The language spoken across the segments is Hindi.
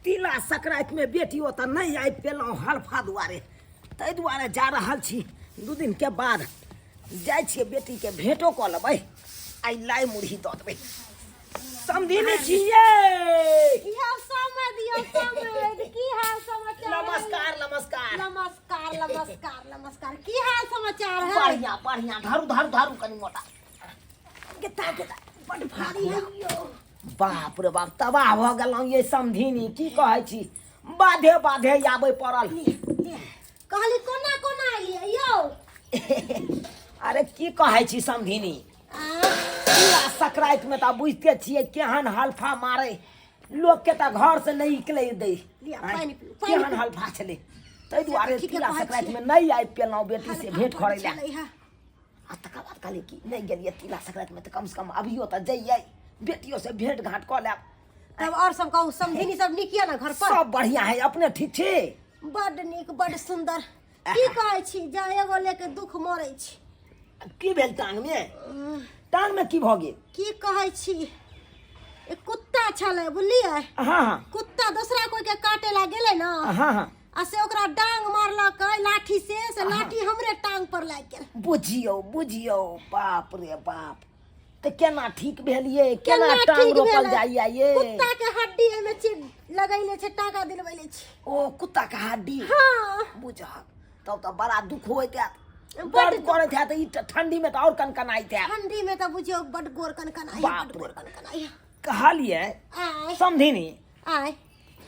तिला संक्रांति में बेटी ओतऽ नहीं आबि पेलहुँ हल्फा दुआरे ताहि दुआरे जा रहल छी 2 दिन के बाद जाइ छियै बेटी के भेंटो कऽ लेबै आइ लाइ मुरही दऽ देबै समधिनी छियै की हाल समय दियो समय की हाल समाचार नमस्कार नमस्कार नमस्कार नमस्कार नमस्कार की हाल समाचार है बढ़िया बढ़िया धारू धारू धारू कनी मोटा गेता गेता बड़ भारी है यो बाप रे बाप तबाह भऽ गेलहुँ ये समधिनी की कहै छी बाधे बाधे आबै पड़ल कहली कोना कोना एलियै यौ अरे की कहै छी समधिनी पूरा संक्रांति में तऽ बुझते छियै केहन हल्फा मारे लोग के तऽ घर से नहीं निकले दै केहन हल्फा छलै ताहि दुआरे पूरा संक्रांति में नहीं आबि पेलहुँ बेटी से भेंट करै लए आ तकर बाद कहलियै कि नहीं गेलियै तिला संक्रांति में तऽ कम से कम अभियो तऽ जइयै बेटियों से भेंट घाट कऽ लेब तब और सब कहू समधिनी सब नीक यऽ ना घर पर सब बढ़िया है अपने ठीक छी बड नीक बड सुंदर की कहै छी जा एगो लेके दुख मरै छी की भेल टांग में की भऽ गेल की कहै छी एक कुत्ता छलै बुझलियै हाँ हाँ कुत्ता दूसरा कोई के काटे ला गेलै ना हाँ हाँ आ से ओकरा डांग मारलक लाठी से लाठी हमरे टांग पर लाग गेल बुझियो बुझियो बाप रे बाप तो केना ठीक भेलिए केना टांग रोकल जाइए ये कुत्ता के हड्डी में लगैले छै टाका दिलवैले छै ओ कुत्ता के हड्डी हाँ बुझक तब तो बड़ा दुख होइत है बड़ करत है तो ई ठंडी में तो और कनकनाइत है ठंडी में तो बुझियो बड गोर कनकनाई बाप बड गोर कनकनाई कहलिए आय समधिनी आय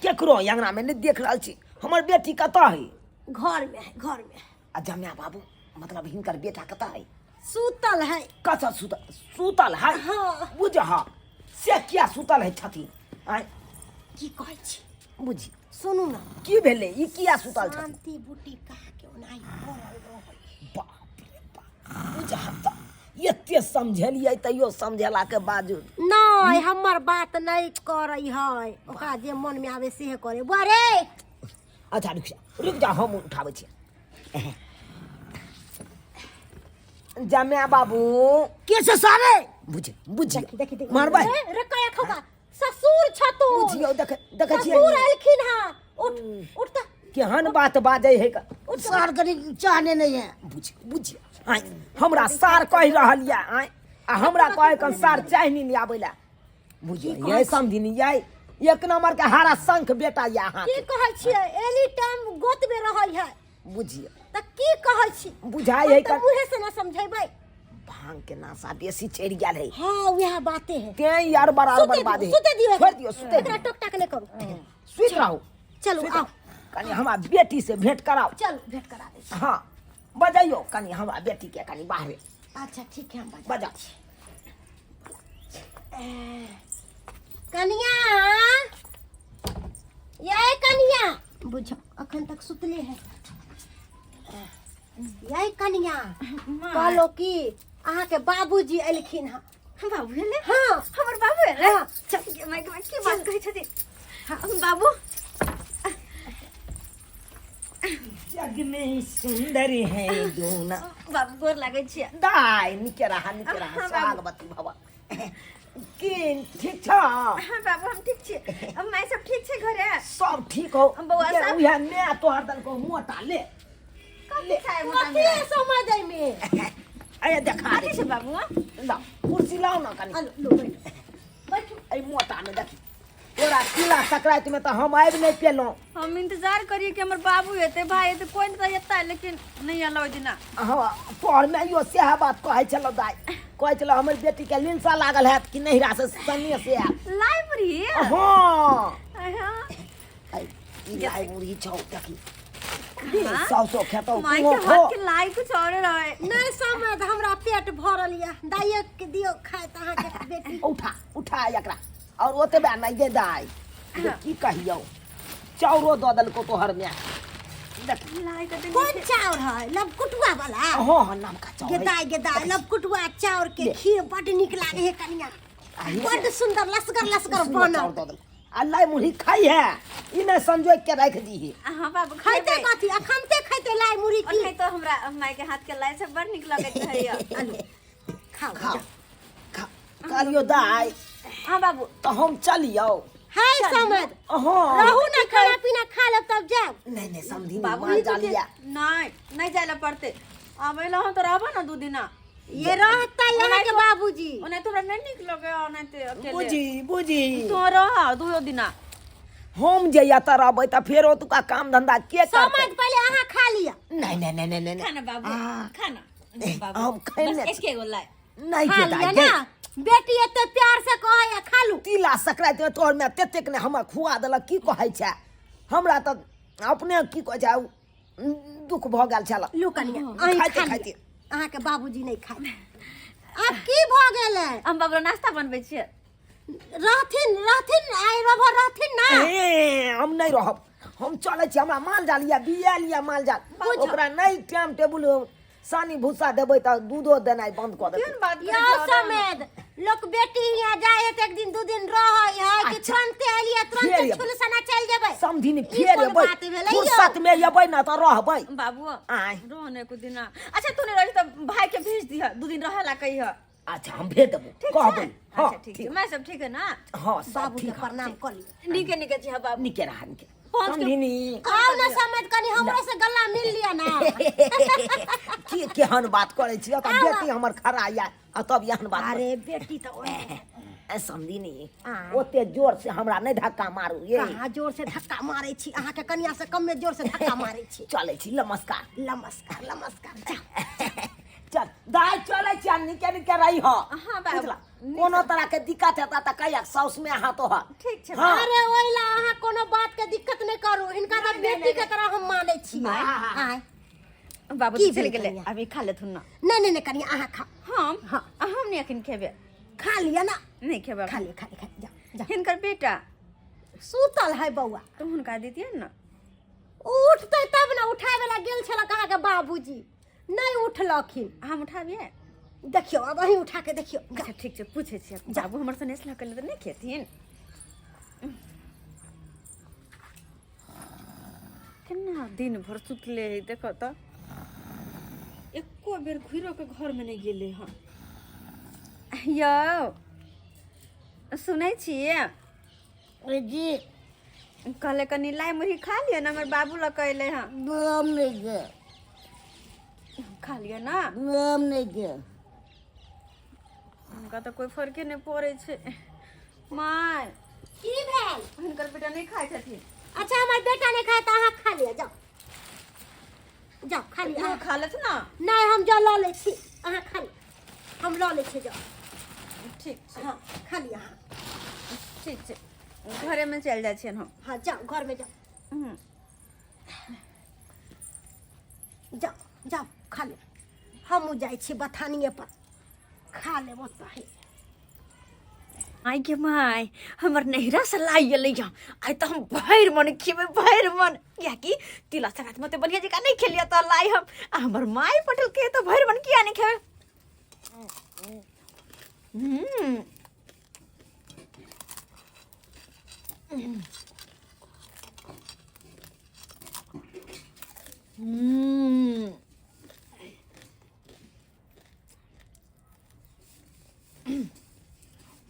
केकरो अंगना में नहीं देख रहल छी हमर बेटी कतऽ है घर में है घर में आ जमिया बाबू मतलब हिनकर बेटा कतऽ है सूतल है कतऽ सुतल है हाँ बुझह से किया सुतल है छथिन आय की कहै छी बुझी सुनू ना की भेलै ई किया सुतल छथिन शांति बूटी कहा के ओनाई पड़ल रहै बाप रे बाप बुझह तऽ एते समझलियै तैयो समझेला के बावजूद नहीं हमर बात नहीं करे है ओकरा जे मन में आवे से करे बारे अच्छा रुक जा हम उठाबै छियै जमिया बाबू के से सारे बुझी बुझी देखी मारबै रे कया खौका ससुर छतु बुझियो देख छियै ससुर एलखिन हां उठ उठ त केहन बात बाजै है का सार करी चाहने नहीं है बुझी आय हमरा सार कहि रहल या आय आ हमरा कहे कन सार चाहि नहीं आबै ला बुझियो ये समझिनी ये एक नंबर के हारा शंख बेटा या हां की कहै छियै एनी टाइम गोत में रहै है बुझियो त की कहै छी बुझाई है त मुहे से ना समझैबै भांग के नासा बेसी चढ़ गेल है हां वह बातें है ते यार बराबर बादे सुते दियो छोड़ दियो सुते एकरा टोकटा के ले करू सुत रहो चलो आओ कनी हमरा बेटी से भेंट कराओ चल भेंट करा दे हाँ बजाइयो कनी हमरा बेटी के कनी बाहरे अच्छा ठीक है हम बजा कनिया ये कनिया बुझो अखन तक सुतले है ये कनिया कहलो कि अहाँ के बाबूजी एलखिन हां बाबू हेले हां हमर बाबू हेले हाँ। चल माय के की बात कहै छथि हां बाबू जग में सुंदर है दोना बाबू गोर लागै छियै दाई निके रहा स्वागवती भव की ठीक छ हां बाबू हम ठीक छियै अब माय सब ठीक छै घरे सब ठीक हो बौआ सब? उहे ने तोहर दल को मोटा ले कथि खाए कथी समझै में अरे देखा कथि छै बाबू ला कुर्सी लाओ ना कनी लो बैठ बैठ ए मोटा में देखी तोरा तिला संक्रांति में तो हम आबि नहीं पेलहुँ हम इंतजार करिए कि हमर बाबू एते भाई एते कोई नहीं एता लेकिन नहीं आलो दिना हाँ तोहर में यो सेहा बात कहै छलो दाई कहै छलो हमर बेटी के लिंसा लागल है कि नहीं रास सन्ने से लाइब्रेरी हाँ हां ई लाई मुरी छौ देखी हाँ? सौ खेतो माय के हाथ के लाई कुछ और रहे नहीं समझ हमरा पेट भरल या दाइए के दियो खाए त अहाँ के बेटी उठा एकरा और ओते बा नहीं दे दाई की कहियो चाउरो दऽ देलको तोहर में देख लाई के कौन चाउर है लबकुटुआ वाला हाँ हाँ नमका चाउर गेदाय लबकुटुआ चाउर के खीर बड निक लागे है कनिया बड सुंदर लसगर बनल अल्लाह मुढ़ी खाई है ई ने संजोग के रख दी है हां बाबू खाइते कथी अखनते खाइते लाई मुड़ी की नहीं तो हमरा माय के हाथ के लाई सब बड़ निक लगैत रहैया खाओ खाओ खा करियो दाई हां बाबू तो हम चलियो है समझ हाँ रहू ना खाना पीना खा लब तब जाब नहीं समधी बाबू माल जा लिया नहीं जाए ला पड़ते आवेला हो तो रहबा ना 2 दिना ये रहता यहाँ के बाबूजी ओने तोरा नहीं निकलोगे ओने ते अकेले बुझी तो रह 2 दिना हम जइया त रहबै त फेर ओतुका काम धंधा के समझ करतै पहले अहाँ खा लिया नहीं खाना बाबू खाना हम खैने बस एक गोला नहीं खा के लिया दाई ना बेटी एते प्यार से कहे या खा लू तिला संक्रांति में तोहर में तेतेक ने हमरा खुआ देलक की कहै छै हमरा त अपने की कहै छै दुख भ गेल छल लू कनिया अहीं खाइते खा खाइते लिया अहाँ के बाबूजी नहीं खाए अब की भ गेल है हम बाबू नाश्ता बनबै छियै रहथिन आइ रहथिन ना हम नहीं रहब हम चले छी हमरा माल जाल या बिया लिया माल जाल ओकरा नहीं टाइम टेबुल सानी भूसा देबै त दूधो देनाइ बंद क देबै केन बात यो समेत लोग बेटी यहाँ जाए है तो 1 दिन 2 दिन रह है कि तुरंत एलिए तुरंत छुलसना चल जेबै समझी नहीं फेर एबै फुर्सत में एबै ना त रहबै बाबू आय रोने को दिन अच्छा तूने रही तो भाई के भेज दिया 2 दिन रहे ला कही है अच्छा हम भेज देबो कहबै अच्छा ठीक है मैं सब ठीक है ना हां सब बाबू के ठीक प्रणाम कर ली निके छी बाबू निके रहा निके पहुंच के- समझी आओ ना समझ कनी हमरो से गल्ला मिल लिया ना की केहन बात करै छी त बेटी हमर खरा या तब यहन बात अरे बेटी तो समझी नहीं ओते जोर से हमरा नहीं धक्का मारू ये कहाँ जोर से धक्का मारे छी अहाँ के कनिया से कम में जोर से धक्का मारे छी चले छी नमस्कार नमस्कार जा चल दाई चले छी निके निके रही हो हाँ बाबू बुझला कोनो तरह के दिक्कत हेता त कहिया साउस में हाथ हो ठीक छै हाँ। अरे ओइला अहाँ कोनो बात के दिक्कत नहीं करू इनका तो बेटी के तरह हम माने छी हाँ। आय बाबू की तो चल भेल गेले कनिया? अभी खा लेथुन ना नहीं कनिया अहाँ खा हम नहीं अखन खेबे खा लिया ना नहीं खेबे खा लिया जा हिनकर बेटा सुतल है बउआ तो हुनका देतिए ना उठते तब ना उठाए वाला गेल छल कहाँ के बाबूजी नहीं उठलखिन हम उठाबिए देखियो अब अहीं उठा के देखियो अच्छा ठीक छै पूछे छी बाबू हमर से नेसला कर ले नहीं खेथिन केना दिन भर सुतले है देखो तो एको बेर घुरो के घर में नहीं गेले हन यो सुनै छियै जी कहले कनी लाई मुरही खा लिया ना हमर बाबू ल कहले हन नाम नहीं गे खा लिया ना नाम नहीं गे उनका तो कोई फर्के नहीं पड़े छे माय की भेल हुनकर बेटा नहीं खाए छथिन अच्छा हमार बेटा ने खाया तो अहाँ खा लिया जाओ खा लिया हाँ खा लेत ना नहीं हम जा लो ले छी अहाँ खा ली हम लो ले छी जाओ ठीक छै हाँ खा लिया ठीक छै घरे में चल जाए छियन हम हाँ जाओ घर में जाओ जाओ खा ले हम जाए छी बथानिए पर खा ले मत है आई के माय हमर नहिरा से लाई गेलै हम आई तो हम भैर मन खेबे भैर मन या कि तिला संक्रांति मते बढ़िया जका नहीं खेलिया तो लाई हम हमर माय पटल के तो भैर मन किया नहीं खेबे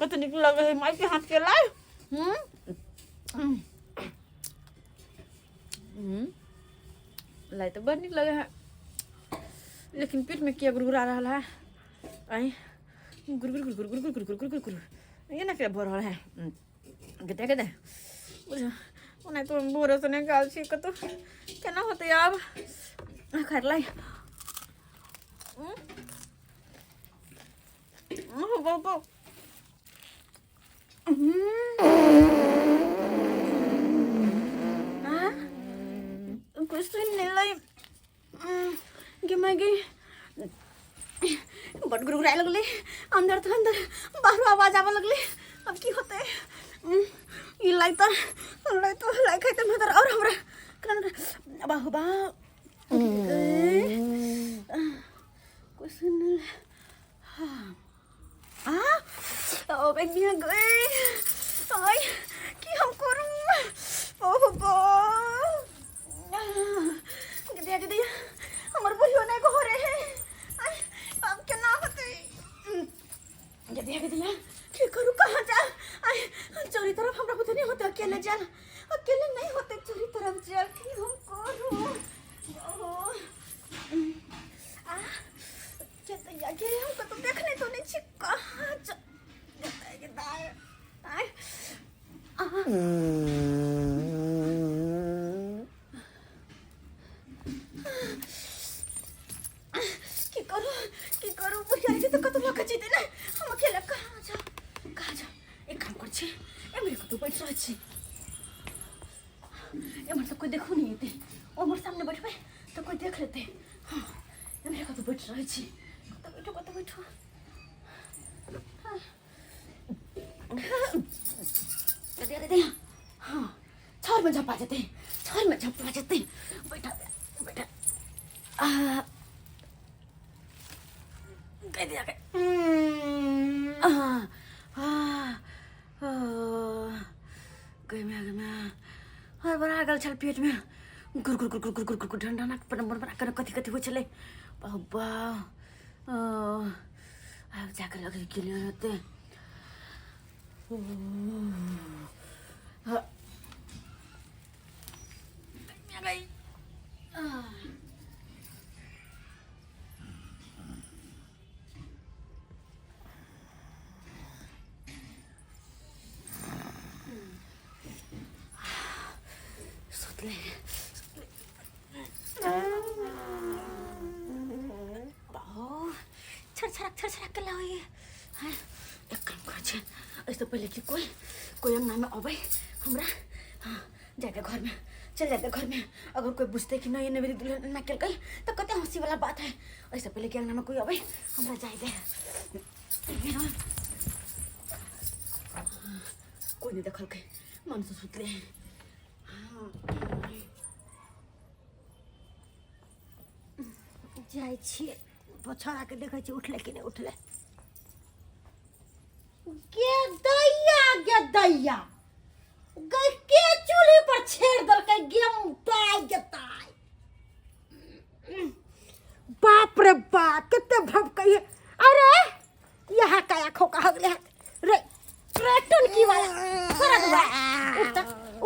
कत निक लगे है माई के हाथ के लाई लाई तो बड़ निक लगे है लेकिन पेट में क्या गुरगुरा रहा है आई गुरगुर गुरगुर गुरगुर गुरगुर गुरगुर गुरगुर ये ना क्या भर रहा है गते उन्हें तो बोरे से निकाल छी कतो केना होते अब खर लाई बाबा कुछ नहीं लाई गे मैं गई बड़ गुरगुराए लगले अंदर तो अंदर बाहर आवाज आवा लगले अब की होते ये लाई खाते मदर और हमरा कन बाहु बा कुछ नहीं ओ बेबिया गए आई की हम करूं ओह गो गदे हमर बुढ़ियो ने घरे है आई अब क्या ना होते गदे की करूं कहां जा आई चोरी तरफ हमरा कुछ नहीं होता एमर तो कोई देखो नहीं थे ओमर सामने बैठबे तो कोई देख लेते हाँ एमरे कत बैठ रहै छी कत बैठो दे हाँ छोर में झपा जाते बैठा कह दिया गए हर बड़ा गल छल पेट में गुर गुर गुर गुर गुर गुर गुर ठंडा ना नंबर बना कर कथी कथी हो चले बाबा अब जाकर लग के लिए होते गई छरछरक के लाओ ये हाँ एक काम कर छे इससे पहले कि कोई अंगना में अबे हमरा हाँ जाके घर में चल जाते घर में अगर कोई पूछते कि नहीं मेरी दुल्हन ना कल गई तो कहते हंसी वाला बात है इससे पहले कि अंगना में कोई अबे हमरा जाए दे कोई नहीं देखल के मन से सुतले जाए छिए छोड़ा के देखे छी उठले कि नहीं उठले गे दैया गई के चूल्ही पर छेड़ दल के गेम ताई बाप रे बाप कितने भभकई है अरे यहाँ काया खोका हो गया रे ट्रैक्टर की वाला सरक बा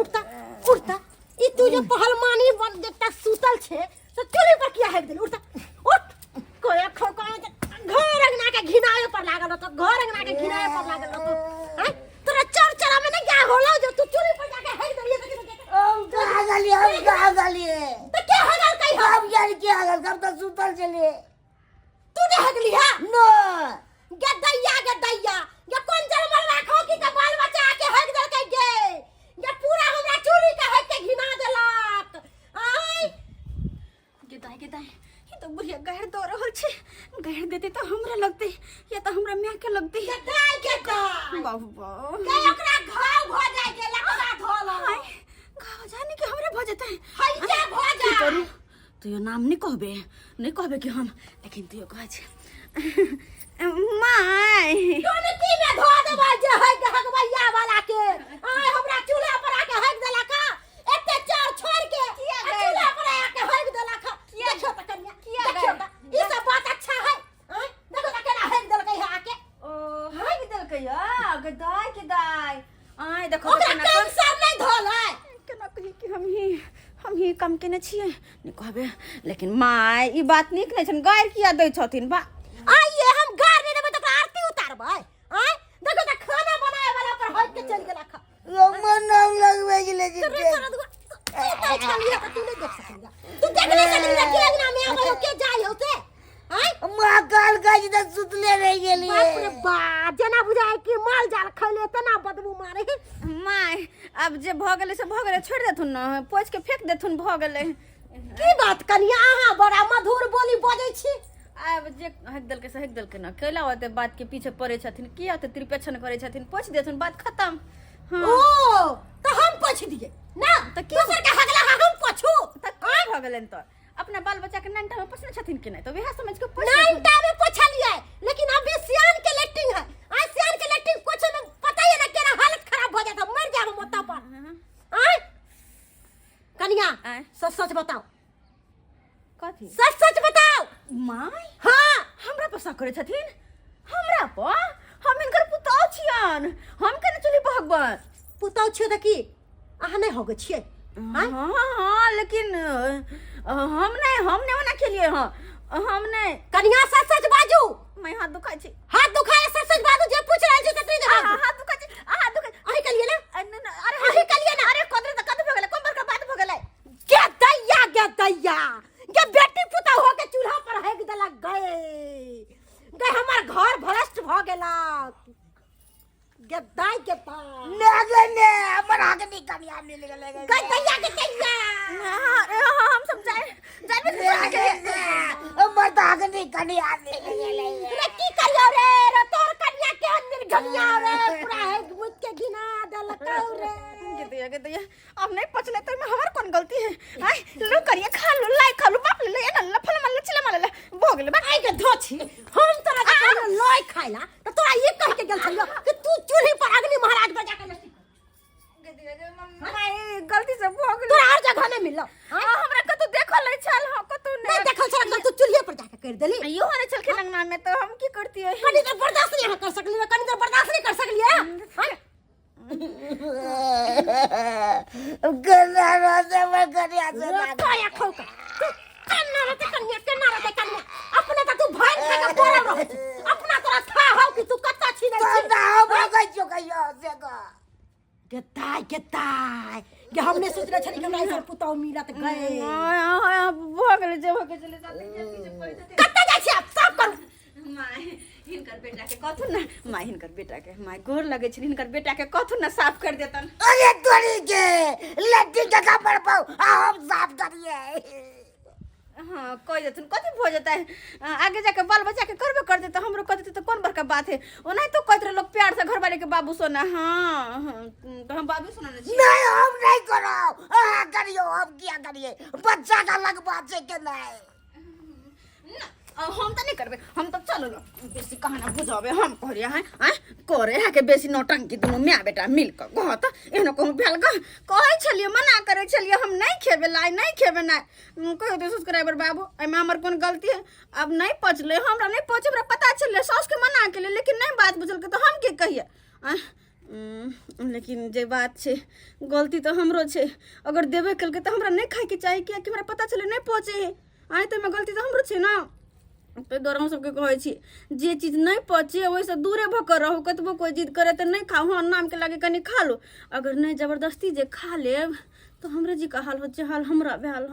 उठता ई तू जो पहलवानी बन जता सूतल छे तो चूल्ही पर किया है दिल उठता उठ कोया खोका घर अंगना के घिनाए पर लागल तो घर अंगना के घिनाए पर लागल तो हैं तोरा चरचरा में ना क्या होला जो तू चूल्ही पर जाके हेग दलिए तो तो क्या हगल कई हो अब यार क्या हगल कब तक सुतल चले तूने हगली है नो गे दैया ये कौन जन्मल राखो की का बाल बच्चा के हेग दल के गे ये पूरा हमरा चूल्ही के हेग के घिना देलक आई गे दाई ये तो बुढ़िया गहर दो रहल छे गहर देते तो हमरा लगते या तो हमरा मियां के लगते के दाई बाबा के ओकरा घाव भ जाय के लकड़ा धोला घाव जाने के हमरा भ जाता है हई जा भ जा करू तो ये नाम नहीं कहबे कि हम लेकिन तू कह छे माय तूने की में धो देबा जे है हगवैया वाला के आय हमरा चूल्हा पर आके हग देला का एते चार छोड़ के चूल्हा पर आके हग देला का देखो त कन्या देखो त ई सब बात अच्छा है हैं देखो त केना हग देल के आके ओ हग देल के या गदाई के दाई आय देखो ओकरा कम सब नहीं धोलै केना कही कि हम ही कम केने छिए नहीं कहबे लेकिन माय ई बात नीक नै छन गायर किया दै छथिन बा आइए हम गार नहीं देबे तो आरती उतारबै हैं देखो त खाना बनाए वाला पर हट के चल गेला खा यो मन नाम लगवे गेले जी तू चलिए त तू नहीं देख सकलिया तू देख नहीं सकलिया कि अंगना में आबे के जाय होते हैं मां काल गज त सुतले रह गेली बाप रे बा जना बुझाय कि माल जाल खैले तना बदबू मारे माय अब जे भ गेले से भ गेले छोड़ देथुन न पोछ के फेंक देथुन भ गेले की बात कनिया अहाँ बड़ा मधुर बोली बजै छी अब जे हक दल के न कैला होते बात के पीछे पड़े छथिन की होते त्रिपेक्षण करे छथिन पोछ देथुन बात खत्म हां ओ तो हम पोछ दिए ना तो की दूसर के हगला हम पोछू त का भ गेलन त अपना बाल बच्चा के नंटा में पोछने छथिन कि नहीं तो वह समझ के पोछ नंटा में पोछलिए लेकिन अभी सियान के लेटिंग है आ सियान के लेटिंग पोछे में पता ही ना केना हालत खराब हो जाता मर जाब मोता पर आय कनिया सच सच बताओ कथी सच बताओ माय हां हमरा पर शक करे छथिन हमरा पर हम इनकर पुतौ छियन हम केना चली भगवान पुतौ छियो त की अहाँ नहीं होगे छिए हां लेकिन हमने ओना खेलिए हां हमने कनिया सच बाजू मैं हाथ दुखाई छी हाथ दुखाए सच बाजू जे पूछ रहल छी त तू हाथ दुखाई छी हाथ दुखाई अही कलिए ना अरे अही कलिए ना अरे कदर त कद भ गेले कोन बड़का बात भ गेले के दैया के बेटी पुता हो के चूल्हा पर हेग देला गए हमर घर भ्रष्ट भ गेला के दाई ने हमर आगे नहीं कामयाब नहीं लगे गैया के गैया हम सब जाए बता के नहीं कनिया दे रे की करियो रे तोर कन्या के निर्घनिया रे पूरा है मुझ के घिना दलकौ रे के अब नहीं पचले तो में हमार कौन गलती है हाय लो करिए खा लो लाई खा लो बाप ले ये न फल मल चिला मल भोग ले आई के धोछी हम तोरा के लोई खाइला तो तोरा ये कह के गेल छलियो कि तू चूल्ही पर अग्नि महाराज बजा के लसी गलती से भोग ले तोरा हर जगह में मिललो हमरा को तो देखो ले चल हो को तू नहीं देखल छल तू चूल्ही पर जाके कर देली यो होने चल के लंगना में तो हम की करती है कनी तो बर्दाश्त नहीं कर सकली कनी तो बर्दाश्त नहीं कर सकली है गन्ना से मैं कनिया से काया खोका कन्ना रे कन्या अपने तो तू भाई खा के बोरल रह अपना तोरा था हो कि तू कत्ता छी नहीं ना भागै जो कहियो से का गेताय कि हमने सोचले छली कि हमरा इधर पुतौ मिलत गए भोग ले जे भोग चले जाते कत्ता जाइ छी आप सब करू माय हिनकर बेटा के कथु ना माय हिनकर बेटा के माय गोर लगे छ हिनकर बेटा के कथु ना साफ कर देतन अरे तोरी के लड्डी का कपड़ पाओ हम साफ करिए हाँ कोई देतन कथि हो जाता है आगे जाके बाल बच्चा के करबे कर देता हमरो कह देते तो कौन बड़का बात है ओ नहीं तो कहत रहे लोग प्यार से घर वाले के बाबू सोना हां तो हम बाबू सोना नहीं नहीं हम नहीं करो करियो हम क्या करिए बच्चा का लगवा से के नहीं हम तो नहीं करबे हम तो चलो बेसी कहाना बुझावे हम कहरिया है करे है के बेसी नौटंकी दुनु मिया बेटा मिल के कहत एहनो कहूं भेल कहै छलिए मना करे छलिए हम नहीं खेबे नहीं खेबे कह दे सब्सक्राइबर बाबू एमे हमर कोन गलती है अब नहीं पचले हमरा नहीं पचे हमरा पता चलले सास के मना के लेकिन नहीं बात बुझल के तो हम के कहिए लेकिन जे बात छे गलती तो हमरो छे अगर देबे कल के तो हमरा नहीं खाए के चाहिए कि हमरा पता चले नहीं पहुंचे तो में गलती तो हमरो छे ना तो दौरा सबके कहै छी जे चीज नहीं पचे वैसे दूरे भकर रहू कतबो कोई जिद करे तो नहीं खाओ हाँ नाम के लागे कनी खा लो अगर नहीं जबरदस्ती जे खा लेब तो हमरे जी का हाल हो हाल हमरा भेल